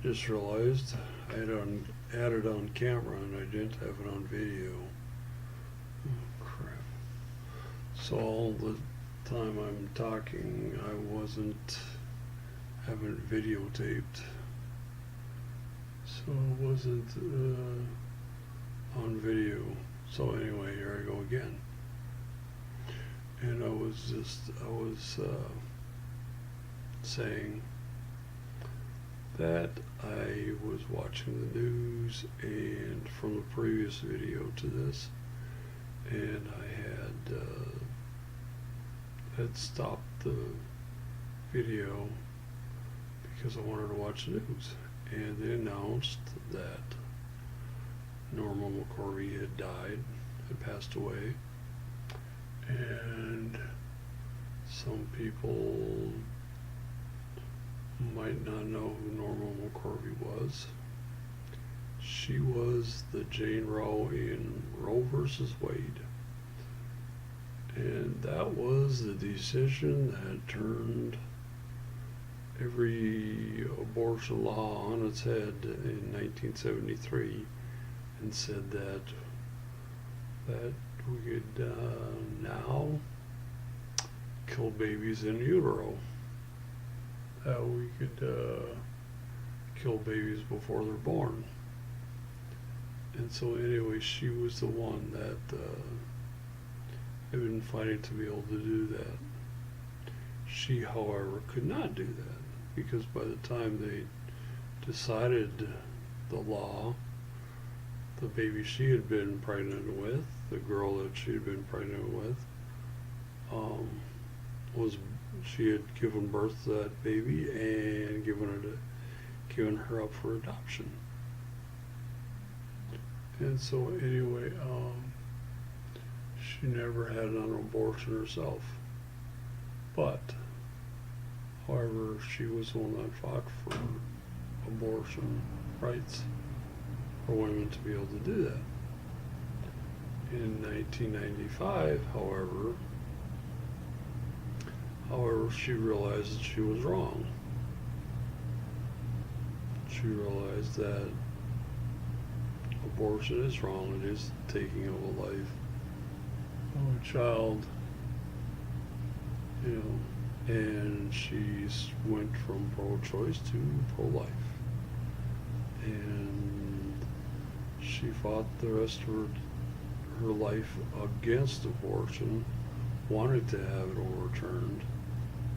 just realized I had it on camera and I didn't have it on video. Oh, crap. So all the time I'm talking, haven't videotaped. So it wasn't on video. So anyway, here I go again. And I was saying that I was watching the news, and from the previous video to this, and I had stopped the video because I wanted to watch the news, and they announced that Norma McCorvey had died, had passed away, and some people might not know who Norma McCorvey was. She was the Jane Roe in Roe versus Wade. And that was the decision that turned every abortion law on its head in 1973 and said that we could now kill babies in utero. That we could kill babies before they're born. And so anyway, she was the one that had been fighting to be able to do that. She, however, could not do that because by the time they decided the law, the baby she had been pregnant with, the girl that she had been pregnant with, she had given birth to that baby and given her up for adoption. And so anyway, she never had an abortion herself. But, however, she was the one that fought for abortion rights for women to be able to do that. In 1995, however, she realized that she was wrong. She realized that abortion is wrong. It is the taking of a life of a child, and she went from pro-choice to pro-life. And she fought the rest of her life against abortion, wanting to have it overturned,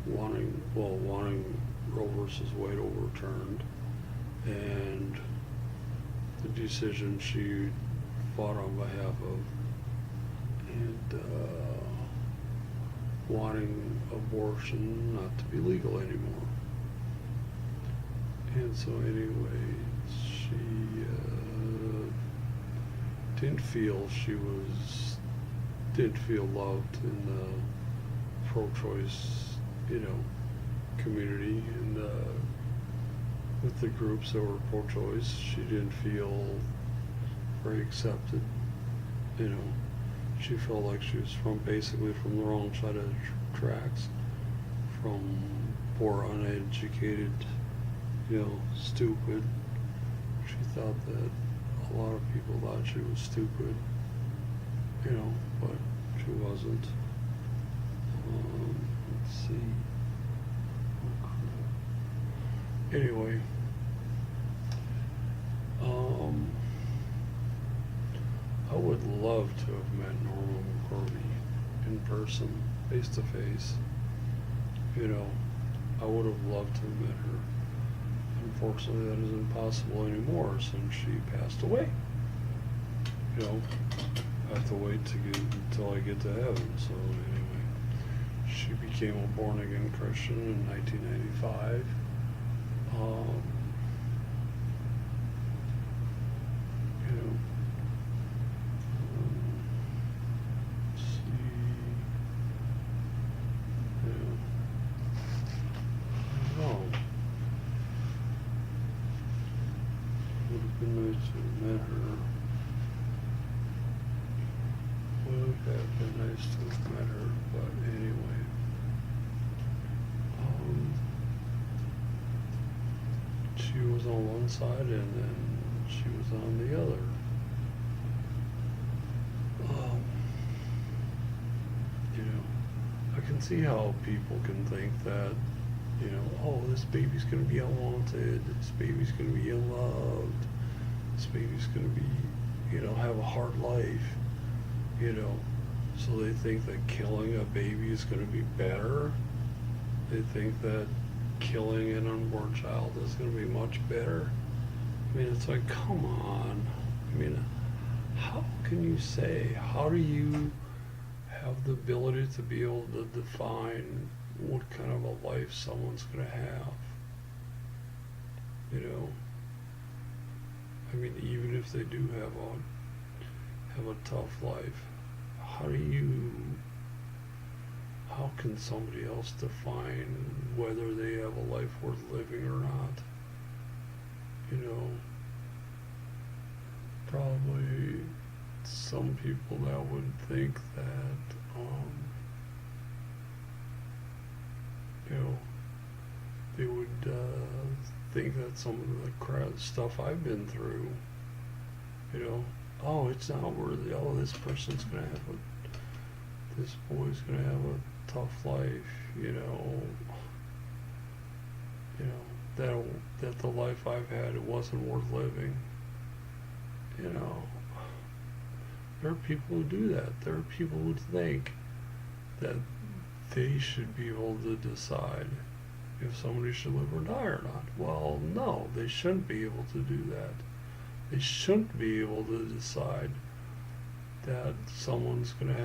wanting Roe versus Wade overturned, and the decision she fought on behalf of, and wanting abortion not to be legal anymore. And so anyway, she didn't feel loved in the pro-choice, community, and with the groups that were pro-choice. She didn't feel very accepted. She felt like she was basically from the wrong side of the tracks, from poor, uneducated, stupid. She thought that a lot of people thought she was stupid, but she wasn't. Let's see. Anyway, I would love to have met Norma McCorvey in person, face to face. I would have loved to have met her. Unfortunately, that isn't possible anymore since she passed away. I have to wait until I get to heaven. So anyway, she became a born-again Christian in 1995. Would have been nice to have met her. Would have been nice to have met her, but anyway. She She was on one side and then she was on the other. Um, you know, I can see how people can think that, oh, this baby's going to be unwanted, this baby's going to be unloved, this baby's going to be, have a hard life, So they think that killing a baby is going to be better. They think that killing an unborn child is going to be much better. I mean, it's like, come on. I mean, how can you say, how do you have the ability to be able to define what kind of a life someone's going to have? I mean, even if they do have a tough life, how can somebody else define whether they have a life worth living or not? Probably some people that would think that, they would think that some of the stuff I've been through, oh, it's not worthy. Oh, this person's gonna have this boy's gonna have a tough life. That the life I've had, it wasn't worth living. There are people who do that. There are people who think that they should be able to decide if somebody should live or die or not. Well, no, they shouldn't be able to do that. They shouldn't be able to decide that someone's going to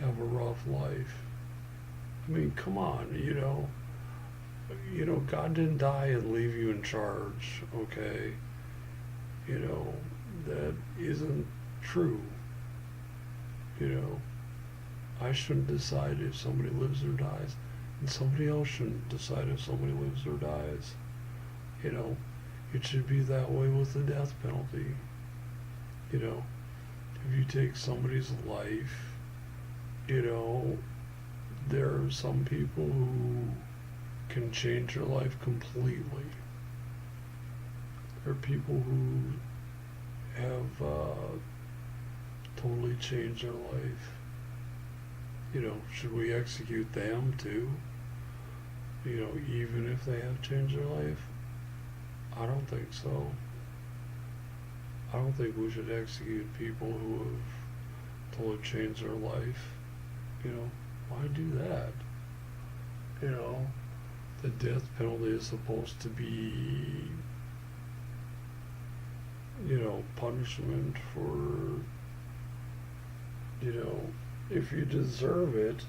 have a rough life. I mean, come on, God didn't die and leave you in charge, okay? That isn't true. I shouldn't decide if somebody lives or dies, and somebody else shouldn't decide if somebody lives or dies. It should be that way with the death penalty. If you take somebody's life, there are some people who can change their life completely. There are people who have totally changed their life. Should we execute them too? Even if they have changed their life? I don't think so. I don't think we should execute people who have totally changed their life. Why do that? The death penalty is supposed to be, punishment for, if you deserve it,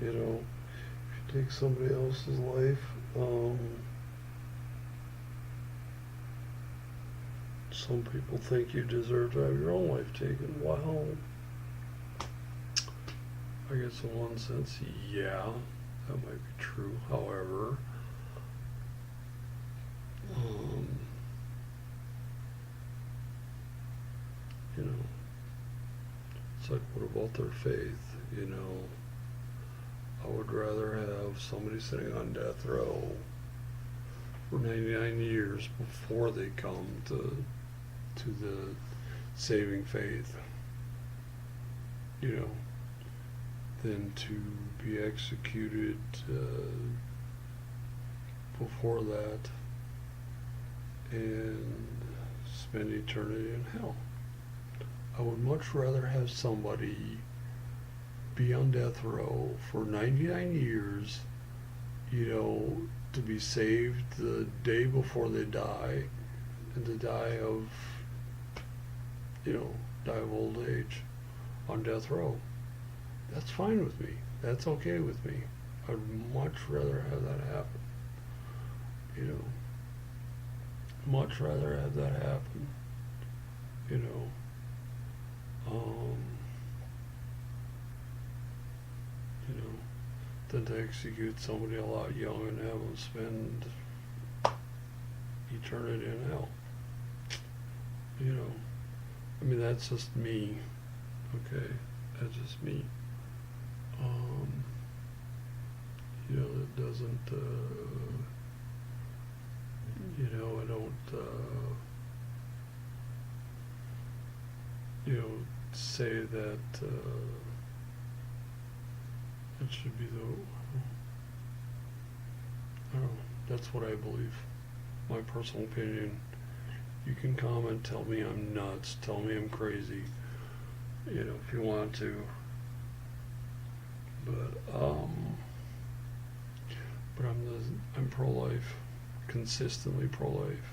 if you take somebody else's life, some people think you deserve to have your own life taken. Well, I guess in one sense, yeah, that might be true. However, it's like, what about their faith? I would rather have somebody sitting on death row for 99 years before they come to the saving faith, than to be executed before that and spend eternity in hell. I would much rather have somebody be on death row for 99 years, to be saved the day before they die, and to die of old age on death row. That's fine with me. That's okay with me. I'd much rather have that happen. Much rather have that happen. Than to execute somebody a lot young and have them spend eternity in hell. I mean, that's just me. Okay, that's just me. it doesn't, I don't, say that it should be I don't know, that's what I believe, my personal opinion. You can comment, tell me I'm nuts, tell me I'm crazy, if you want to. But I'm pro-life, consistently pro-life.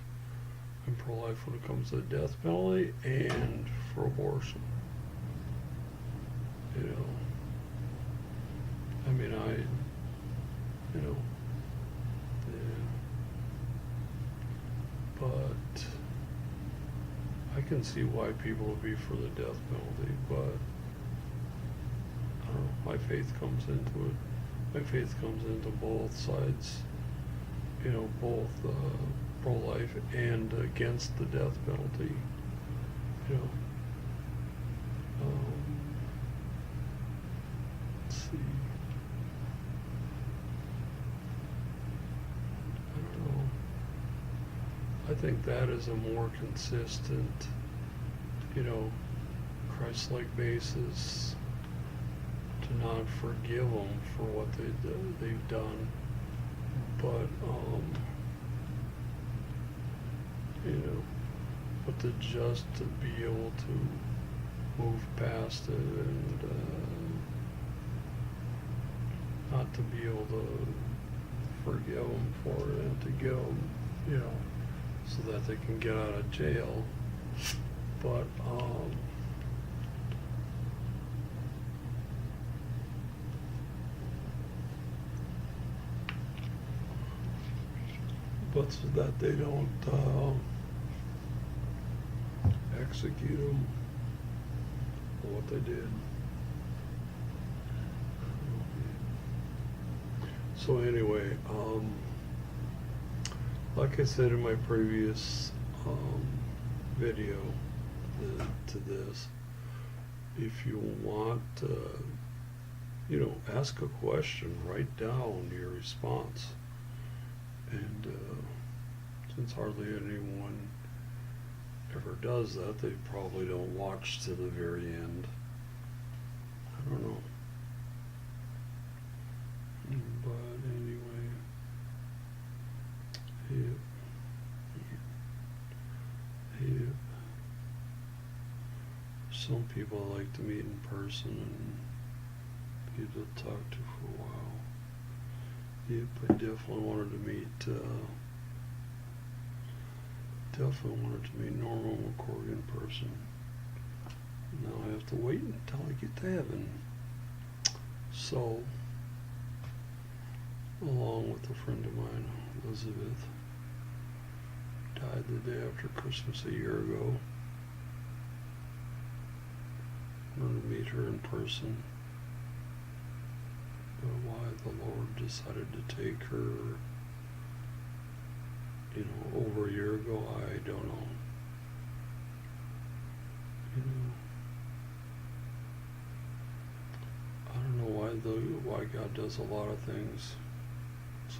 I'm pro-life when it comes to the death penalty and for abortion. But I can see why people would be for the death penalty, but I don't know, my faith comes into it. My faith comes into both sides, both pro-life and against the death penalty. Let's see. I don't know. I think that is a more consistent, Christ-like basis to not forgive them for what they've done, but but to be able to move past it and not to be able to forgive them for it and to give them, so that they can get out of jail, but so that they don't execute them for what they did. So anyway, like I said in my previous video to this, if you want ask a question, write down your response. And since hardly anyone ever does that, they probably don't watch to the very end. I don't know. But anyway, yep. Some people I like to meet in person and be able to talk to for a while. Yep, I definitely wanted to meet Norma McCorvey in person. Now I have to wait until I get to heaven. So, along with a friend of mine, Elizabeth, died the day after Christmas a year ago. I wanted to meet her in person. But why the Lord decided to take her, over a year ago, I don't know. I don't know why God does a lot of things. It's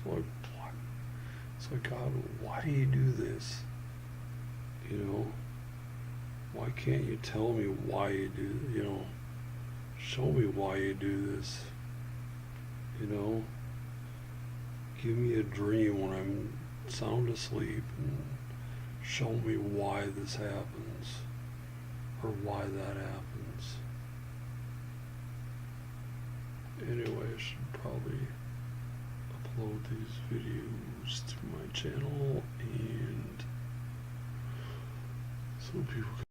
like, God, why do you do this? Why can't you tell me why you do, show me why you do this? Give me a dream when I'm sound asleep and show me why this happens or why that happens. Anyway, I should probably upload these videos to my channel and so people can